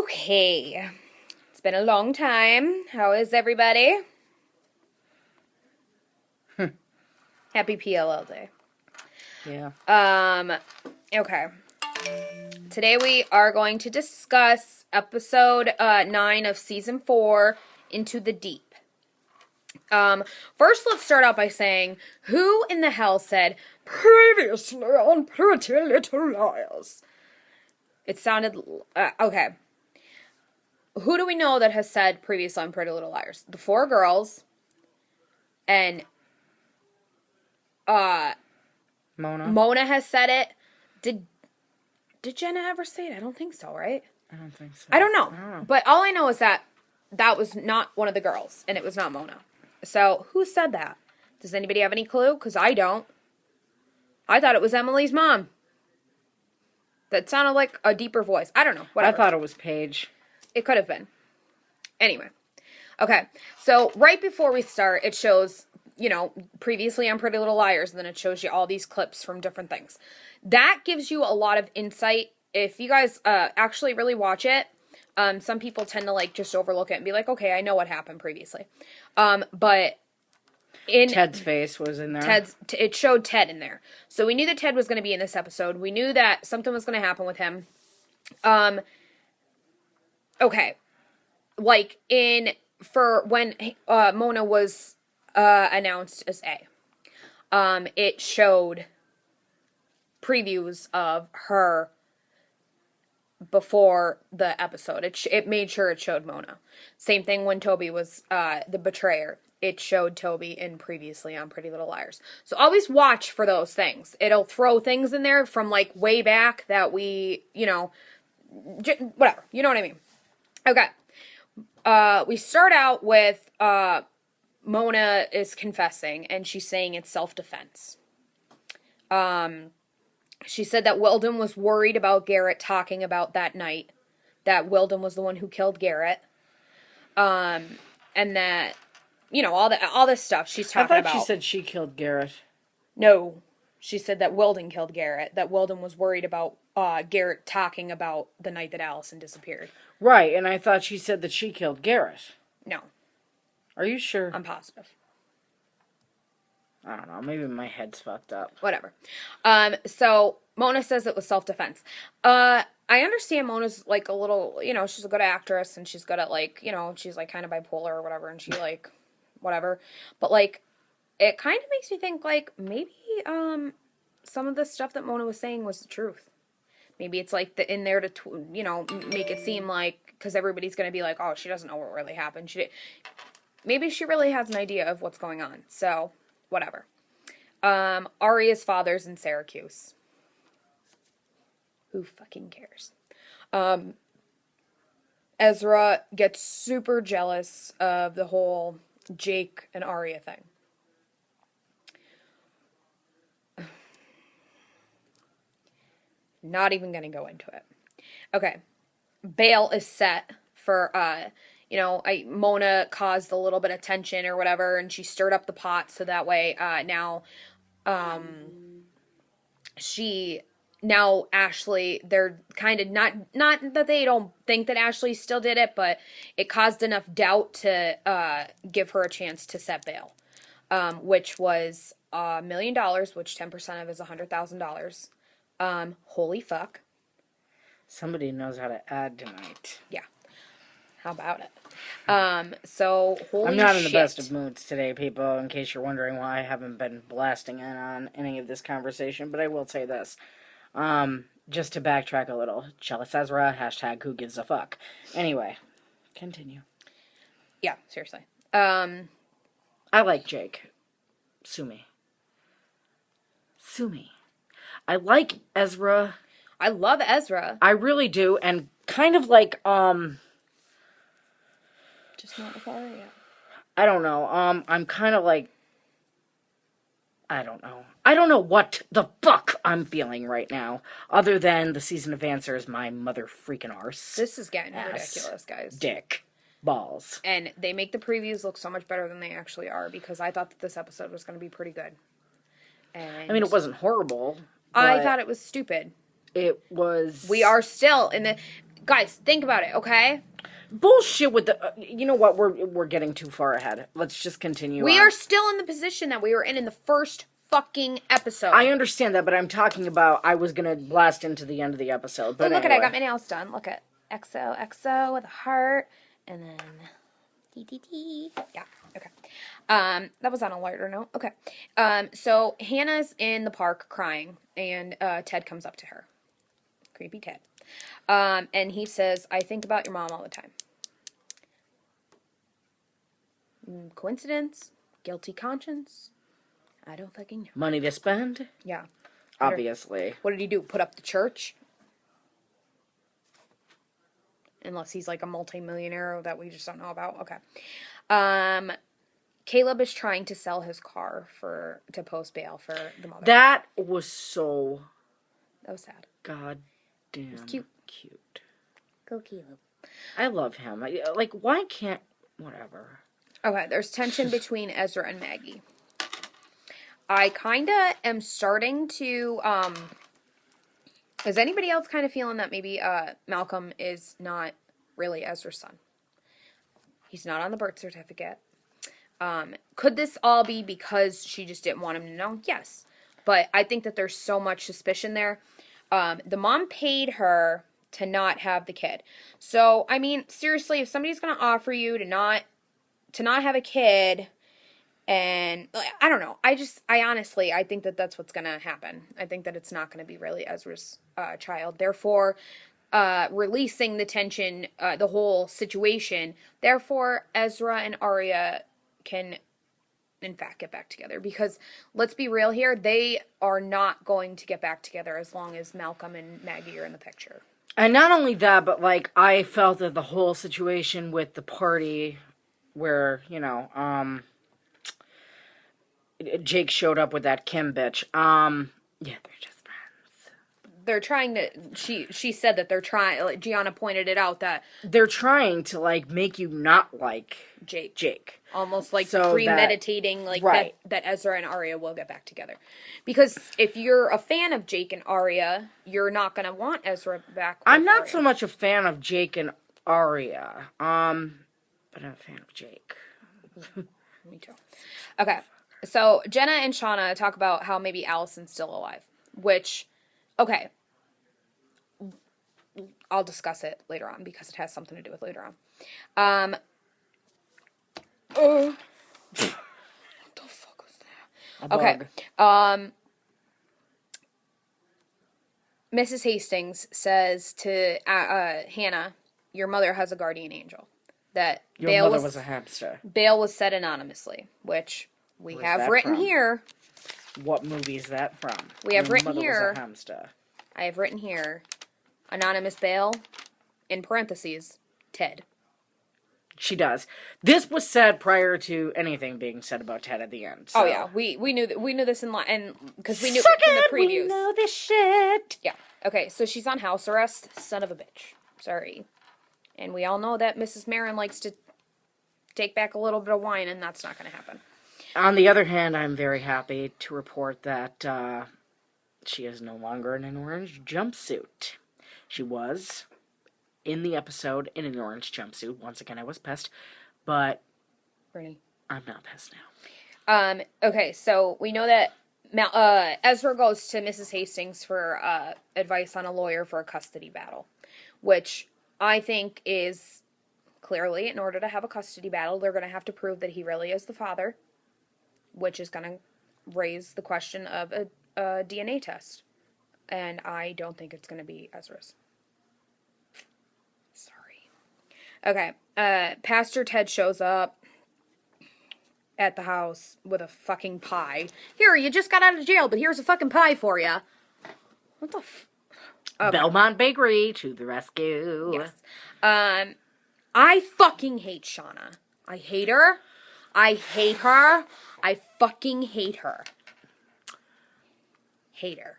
Okay. It's been a long time. How is everybody? Happy PLL day. Yeah. Okay. Today we are going to discuss episode 9 of season 4, Into the Deep. First, let's start out by saying, who in the hell said, previously on Pretty Little Liars? It sounded, okay. Who do we know that has said previously on Pretty Little Liars? The 4 girls, and, Mona has said it. Did Jenna ever say it? I don't think so, right? I don't think so. I don't know. But all I know is that was not one of the girls, and it was not Mona. So, who said that? Does anybody have any clue? Because I don't. I thought it was Emily's mom. That sounded like a deeper voice. I don't know. Whatever. I thought it was Paige. It could have been. Anyway. Okay. So, right before we start, it shows, previously on Pretty Little Liars, and then it shows you all these clips from different things. That gives you a lot of insight. If you guys actually really watch it, some people tend to, just overlook it and be like, okay, I know what happened previously. But Ted's face was in there. It showed Ted in there. So we knew that Ted was going to be in this episode. We knew that something was going to happen with him. Okay. For when Mona was announced as A, it showed previews of her before the episode. It made sure it showed Mona. Same thing when Toby was the betrayer. It showed Toby in previously on Pretty Little Liars. So always watch for those things. It'll throw things in there from way back that we, whatever. You know what I mean? Okay. We start out with Mona is confessing, and she's saying it's self-defense. She said that Weldon was worried about Garrett talking about that night. That Weldon was the one who killed Garrett. And that, all this stuff she's talking about. I thought she said she killed Garrett. No. She said that Weldon killed Garrett. That Weldon was worried about Garrett talking about the night that Allison disappeared. Right, and I thought she said that she killed Garrett. No. Are you sure? I'm positive. I don't know. Maybe my head's fucked up. Whatever. So Mona says it was self-defense. I understand Mona's a little, she's a good actress and she's good at she's kind of bipolar or whatever, and she whatever. But it kind of makes me think maybe some of the stuff that Mona was saying was the truth. Maybe it's in there to make it seem because everybody's gonna be like, oh, she doesn't know what really happened. Maybe she really has an idea of what's going on. So. Whatever. Arya's father's in Syracuse. Who fucking cares? Ezra gets super jealous of the whole Jake and Arya thing. Not even gonna go into it. Okay. Bail is set for, Mona caused a little bit of tension or whatever, and she stirred up the pot so that way, Ashley, they're kind of not that they don't think that Ashley still did it, but it caused enough doubt to, give her a chance to set bail, which was $1 million, which 10% of is $100,000. Holy fuck. Somebody knows how to add tonight. Yeah. How about it? So, holy shit. I'm not in the best of moods today, people, in case you're wondering why I haven't been blasting in on any of this conversation, but I will say this. Just to backtrack a little. Jealous Ezra, hashtag who gives a fuck. Anyway, continue. Yeah, seriously. I like Jake. Sue me. I like Ezra. I love Ezra. I really do, and kind of just not with Arya. I don't know. I'm kind of I don't know. I don't know what the fuck I'm feeling right now, other than the season of answers my mother freaking arse. This is getting ridiculous, guys. Dick. Balls. And they make the previews look so much better than they actually are, because I thought that this episode was going to be pretty good. And I mean, it wasn't horrible. I thought it was stupid. It was... We are still in the... Guys, think about it, okay? Bullshit with the... you know what? We're getting too far ahead. Let's just continue We on. are still in the position that we were in the first fucking episode. I understand that, but I'm talking about... I was going to blast into the end of the episode, but look anyway. at it. I got my nails done. Look at XOXO with a heart. And then... DDD. Yeah, okay. That was on a lighter note. Okay. So Hannah's in the park crying, and Ted comes up to her. Creepy Ted. And he says, I think about your mom all the time. Coincidence? Guilty conscience? I don't fucking know. Money to spend? Yeah. Obviously. What did he do? Put up the church? Unless he's like a multi-millionaire that we just don't know about. Okay. Caleb is trying to sell his car to post bail for the mother. That was so... That was sad. God damn cute. Go Caleb. I love him. Like, why can't... Whatever. Okay, there's tension between Ezra and Maggie. I kind of am starting to... Is anybody else kind of feeling that maybe Malcolm is not really Ezra's son? He's not on the birth certificate. Could this all be because she just didn't want him to know? Yes. But I think that there's so much suspicion there. The mom paid her to not have the kid. So, I mean, seriously, if somebody's going to offer you to not have a kid... And I don't know. I honestly, I think that that's what's going to happen. I think that it's not going to be really Ezra's child. Therefore, releasing the tension, the whole situation. Therefore, Ezra and Arya can, in fact, get back together. Because let's be real here, they are not going to get back together as long as Malcolm and Maggie are in the picture. And not only that, but like I felt that the whole situation with the party, where Jake showed up with that Kim bitch. Yeah, they're just friends. They're trying to... She said that they're trying... Like, Gianna pointed it out that... They're trying to, like, make you not like Jake. Almost like premeditating, right. that Ezra and Arya will get back together. Because if you're a fan of Jake and Arya, you're not going to want Ezra back with I'm not Arya. so much a fan of Jake and Arya. But I'm a fan of Jake. Me too. Okay. So, Jenna and Shauna talk about how maybe Allison's still alive. Which, okay. I'll discuss it later on because it has something to do with later on. What the fuck was that? Okay. Mrs. Hastings says to Hannah, your mother has a guardian angel. That Your mother was a hamster. Bail was said anonymously, which... We have written here. What movie is that from? We have written here. Was a hamster. I have written here. Anonymous bail. In parentheses. Ted. She does. This was said prior to anything being said about Ted at the end. So. Oh yeah, we knew this in line, and because we knew Suck from the it, previews. We know this shit. Yeah. Okay, so she's on house arrest. Son of a bitch. Sorry. And we all know that Mrs. Marin likes to take back a little bit of wine, and that's not going to happen. On the other hand, I'm very happy to report that she is no longer in an orange jumpsuit. She was in the episode in an orange jumpsuit. Once again, I was pissed, but Bernie, I'm not pissed now. Okay, so we know that Ezra goes to Mrs. Hastings for advice on a lawyer for a custody battle, which I think is clearly, in order to have a custody battle, they're going to have to prove that he really is the father. Which is going to raise the question of a DNA test. And I don't think it's going to be Ezra's. Sorry. Okay. Pastor Ted shows up at the house with a fucking pie. Here, you just got out of jail, but here's a fucking pie for you. What the okay. Belmont Bakery to the rescue. Yes. I fucking hate Shauna. I hate her. I hate her. I fucking hate her. Hate her.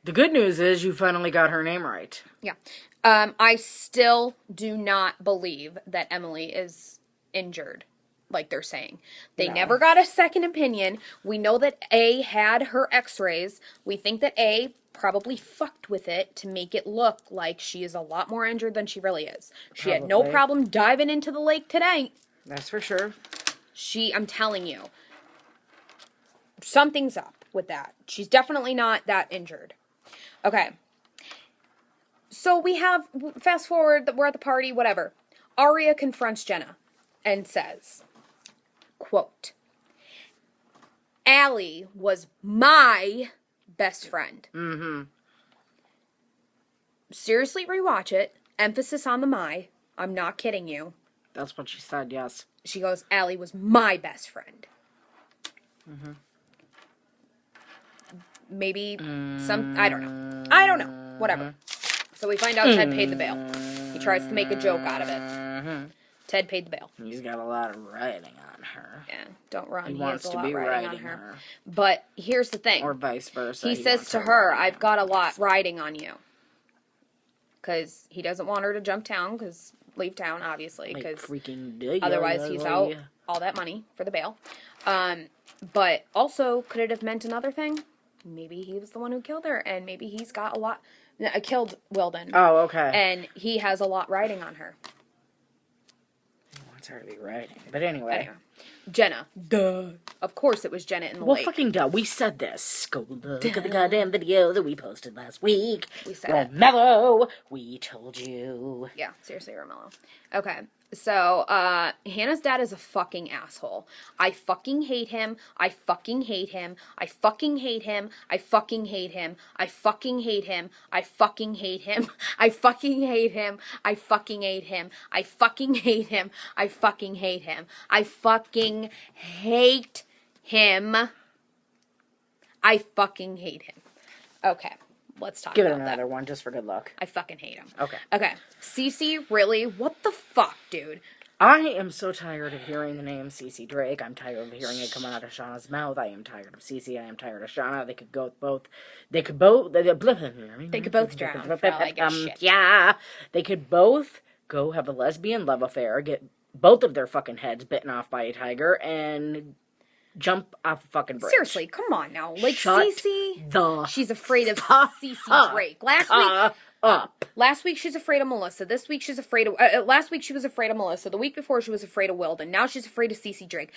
The good news is you finally got her name right. Yeah. I still do not believe that Emily is injured like they're saying. They No. never got a second opinion. We know that A had her x-rays. We think that A probably fucked with it to make it look like she is a lot more injured than she really is. She had no Probably. problem diving into the lake today. That's for sure. I'm telling you, something's up with that. She's definitely not that injured. Okay. So we have, fast forward, we're at the party, whatever. Arya confronts Jenna and says, quote, Allie was my best friend. Mm-hmm. Seriously rewatch it. Emphasis on the my. I'm not kidding you. That's what she said, yes. She goes, Allie was my best friend. Mm-hmm. Maybe I don't know. I don't know. Whatever. So we find out Ted paid the bail. He tries to make a joke out of it. Mm-hmm. Ted paid the bail. He's got a lot of writing on her. Yeah, don't run. He He wants has a to lot be riding on writing her. her. But here's the thing. Or vice versa. He says wants to her, writing I've got a lot riding on you. Because he doesn't want her to jump town, leave town, obviously. Like Because freaking otherwise he's out all that money for the bail. But also, could it have meant another thing? Maybe he was the one who killed her, and maybe he's got a lot... killed Wilden. Oh, okay. And he has a lot riding on her. He wants her to be writing. But anyway. Jenna. Duh. Of course it was Jenna in the Well, lake. fucking duh. We said this. Go look at the goddamn video that we posted last week. We said it. Romello, we told you. Yeah, seriously, Romello. Okay, so, Hannah's dad is a fucking asshole. I fucking hate him. I fucking hate him. I fucking hate him. I fucking hate him. I fucking hate him. I fucking hate him. I fucking hate him. I fucking hate him. I fucking hate him. I fucking hate him. I fucking hate him. I fucking hate him. Okay. Let's talk Give it about another that. one just for good luck. I fucking hate him. Okay. Okay. Cece, really? What the fuck, dude? I am so tired of hearing the name Cece Drake. I'm tired of hearing it come out of Shauna's mouth. I am tired of Cece. I am tired of Shauna. They could go both. They could both drown. For all I give a shit. Yeah. They could both go have a lesbian love affair, get both of their fucking heads bitten off by a tiger, and jump off a fucking bridge. Seriously, come on now. Like, Shut Cece, she's afraid of fuck Cece Drake. Last week she's afraid of Melissa. This week she's afraid of... last week she was afraid of Melissa. The week before she was afraid of Wilden. Now she's afraid of Cece Drake.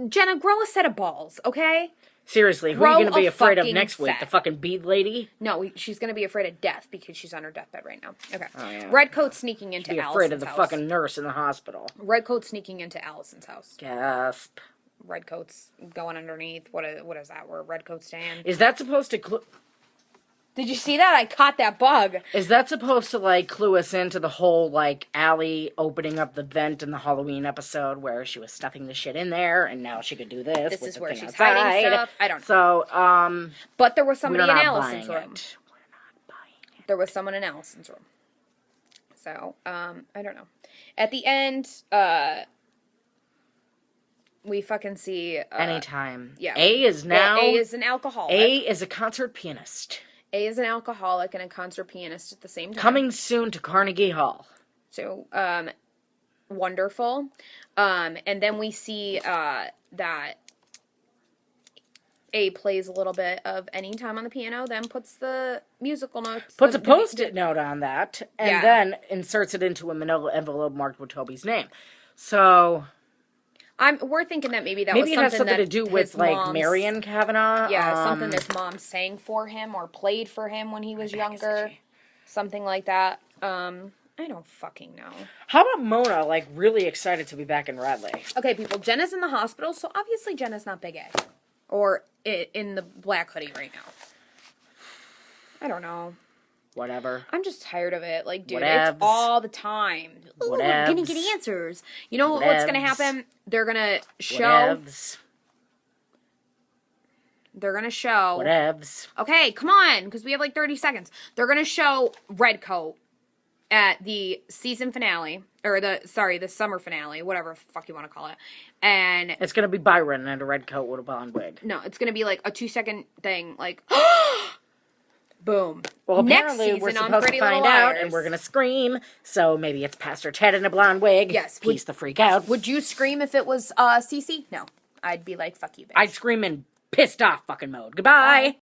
Jenna, grow a set of balls, okay? Seriously, who are you going to be afraid of fucking next week? set. The fucking bead lady? No, she's going to be afraid of death because she's on her deathbed right now. Okay. Oh, yeah. Redcoat sneaking into Be Allison's afraid of the house. fucking nurse in the hospital. Redcoat sneaking into Allison's house. Gasp. Redcoat's going underneath. What is that? Where Redcoat's stand? Is that supposed to... Did you see that? I caught that bug. Is that supposed to, like, clue us into the whole, like, Allie opening up the vent in the Halloween episode where she was stuffing the shit in there and now she could do this? This with is the where thing she's outside. hiding stuff. I don't know. So, But there was somebody we're in not Allison's buying room. it. We're not buying it. There was someone in Allison's room. So, I don't know. At the end, we fucking see... Anytime. Yeah. A is now... A is an alcoholic. A is a concert pianist. A is an alcoholic and a concert pianist at the same time. Coming soon to Carnegie Hall. So, wonderful. And then we see that A plays a little bit of Any Time on the piano, then puts the musical notes... Puts a post-it note on that, and then inserts it into a manila envelope marked with Toby's name. So... we're thinking that maybe it has something that to do with, like, Marion Kavanaugh. Yeah, something his mom sang for him or played for him when he was younger. Something like that. I don't fucking know. How about Mona, like, really excited to be back in Radley? Okay, people, Jenna's in the hospital, so obviously Jenna's not Big A. Or in the black hoodie right now. I don't know. Whatever. I'm just tired of it. Like, dude, Whatevs. it's all the time. Ooh, we're gonna get answers. You know what's gonna happen? They're gonna show... Whatevs. They're gonna show... Whatevs. Okay, come on, because we have like 30 seconds. They're gonna show Redcoat at the season finale, or the summer finale, whatever the fuck you want to call it. And it's gonna be Byron in a red coat with a blonde wig. No, it's gonna be like a 2-second thing, like boom. Well, Next apparently we're season on supposed to Pretty Little find out, Liars. and we're gonna scream. So maybe it's Pastor Ted in a blonde wig. Yes. Peace the freak out. Would you scream if it was Cece? No. I'd be like, fuck you, bitch. I'd scream in pissed off fucking mode. Goodbye. Bye.